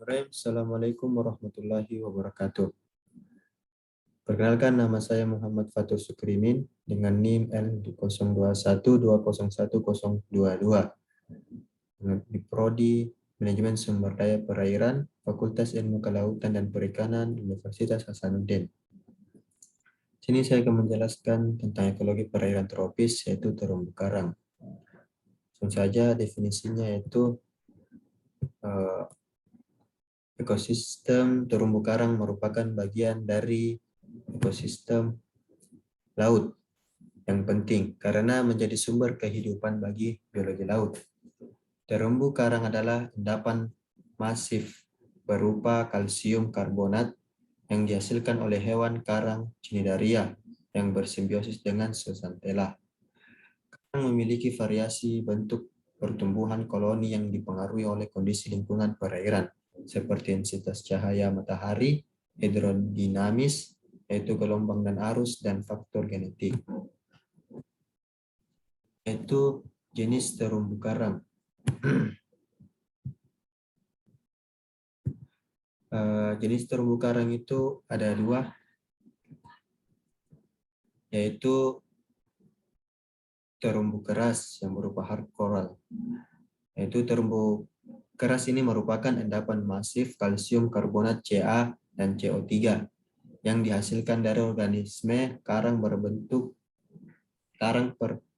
Bismillahirrahmanirrahim. Assalamualaikum warahmatullahi wabarakatuh. Perkenalkan, nama saya Muhammad Fatur Sukrimin dengan NIM L201201022 di Prodi Manajemen Sumber Daya Perairan, Fakultas Ilmu Kelautan dan Perikanan, Universitas Hasanuddin. Sini saya akan menjelaskan tentang ekologi perairan tropis, yaitu terumbu karang. Langsung saja definisinya yaitu ekosistem terumbu karang merupakan bagian dari ekosistem laut yang penting karena menjadi sumber kehidupan bagi biologi laut. Terumbu karang adalah endapan masif berupa kalsium karbonat yang dihasilkan oleh hewan karang Cnidaria yang bersimbiosis dengan Zooxanthellae. Karang memiliki variasi bentuk pertumbuhan koloni yang dipengaruhi oleh kondisi lingkungan perairan, seperti intensitas cahaya matahari, hidrodinamis, yaitu gelombang dan arus, dan faktor genetik. Yaitu jenis terumbu karang. Jenis terumbu karang itu ada dua, yaitu terumbu keras yang berupa hard coral. Yaitu terumbu keras ini merupakan endapan masif kalsium karbonat Ca dan CO3 yang dihasilkan dari organisme karang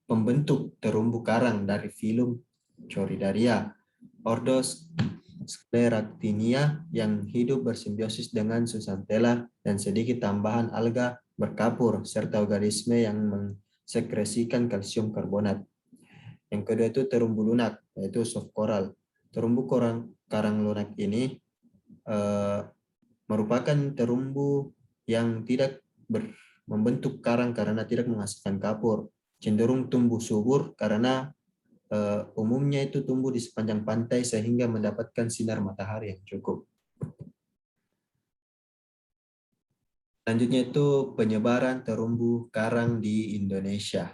pembentuk terumbu karang dari filum Chorhidaria, ordo Scleractinia yang hidup bersimbiosis dengan Zooxanthellae dan sedikit tambahan alga berkapur serta organisme yang mensekresikan kalsium karbonat. Yang kedua itu terumbu lunak, yaitu soft coral. Terumbu karang lunak ini merupakan terumbu yang tidak membentuk karang karena tidak menghasilkan kapur, cenderung tumbuh subur karena umumnya itu tumbuh di sepanjang pantai sehingga mendapatkan sinar matahari yang cukup. Selanjutnya itu penyebaran terumbu karang di Indonesia.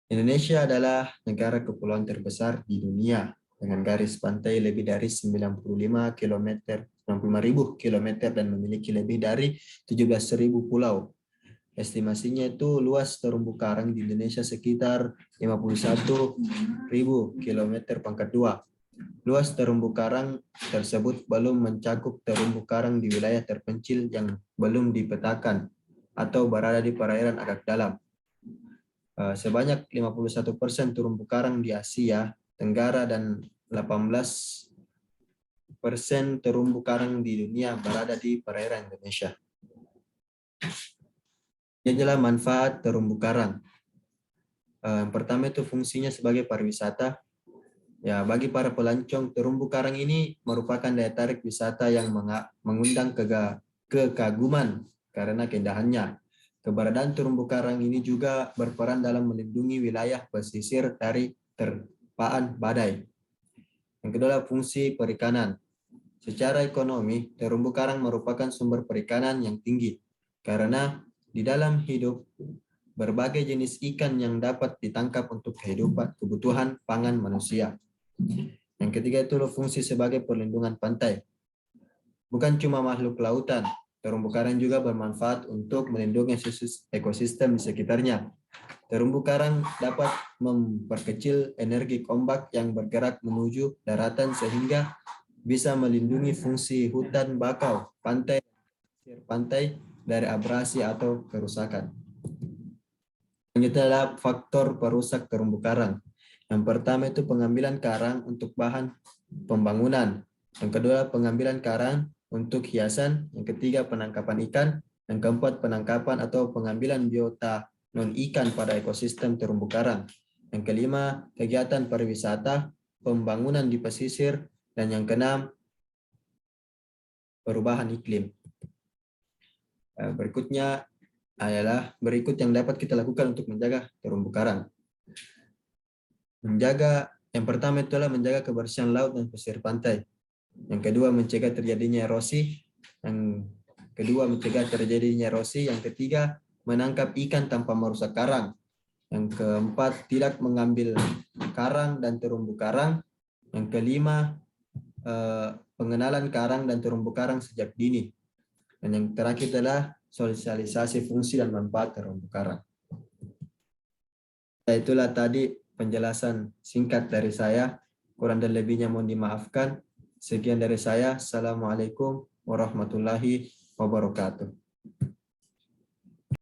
Indonesia adalah negara kepulauan terbesar di dunia dengan garis pantai lebih dari 95.000 km dan memiliki lebih dari 17.000 pulau. Estimasinya itu luas terumbu karang di Indonesia sekitar 51.000 km². Luas terumbu karang tersebut belum mencakup terumbu karang di wilayah terpencil yang belum dipetakan atau berada di perairan agak dalam. Sebanyak 51% terumbu karang di Asia Tenggara dan 18% terumbu karang di dunia berada di perairan Indonesia. Ini adalah manfaat terumbu karang. Yang pertama itu fungsinya sebagai pariwisata. Ya, bagi para pelancong, terumbu karang ini merupakan daya tarik wisata yang mengundang kekaguman karena keindahannya. Keberadaan terumbu karang ini juga berperan dalam melindungi wilayah pesisir dari terpaan badai. Yang kedua, fungsi perikanan. Secara ekonomi, terumbu karang merupakan sumber perikanan yang tinggi karena di dalam hidup berbagai jenis ikan yang dapat ditangkap untuk kebutuhan pangan manusia. Yang ketiga itu fungsi sebagai perlindungan pantai. Bukan cuma makhluk lautan, terumbu karang juga bermanfaat untuk melindungi ekosistem di sekitarnya. Terumbu karang dapat memperkecil energi ombak yang bergerak menuju daratan sehingga bisa melindungi fungsi hutan bakau pantai dari abrasi atau kerusakan. Selanjutnya adalah faktor perusak terumbu karang. Yang pertama itu pengambilan karang untuk bahan pembangunan. Yang kedua pengambilan karang untuk hiasan. Yang ketiga penangkapan ikan. Yang keempat penangkapan atau pengambilan biota non ikan pada ekosistem terumbu karang. Yang kelima kegiatan pariwisata, pembangunan di pesisir, dan yang keenam perubahan iklim. Berikutnya adalah berikut yang dapat kita lakukan untuk menjaga terumbu karang. Yang pertama itulah menjaga kebersihan laut dan pesisir pantai. Yang kedua mencegah terjadinya erosi. Yang kedua mencegah terjadinya erosi. Yang ketiga menangkap ikan tanpa merusak karang. Yang keempat tidak mengambil karang dan terumbu karang. Yang kelima pengenalan karang dan terumbu karang sejak dini. Dan yang terakhir adalah sosialisasi fungsi dan manfaat terumbu karang. Ya, itulah tadi penjelasan singkat dari saya. Kurang dan lebihnya mohon dimaafkan. Sekian dari saya. Assalamualaikum warahmatullahi wabarakatuh.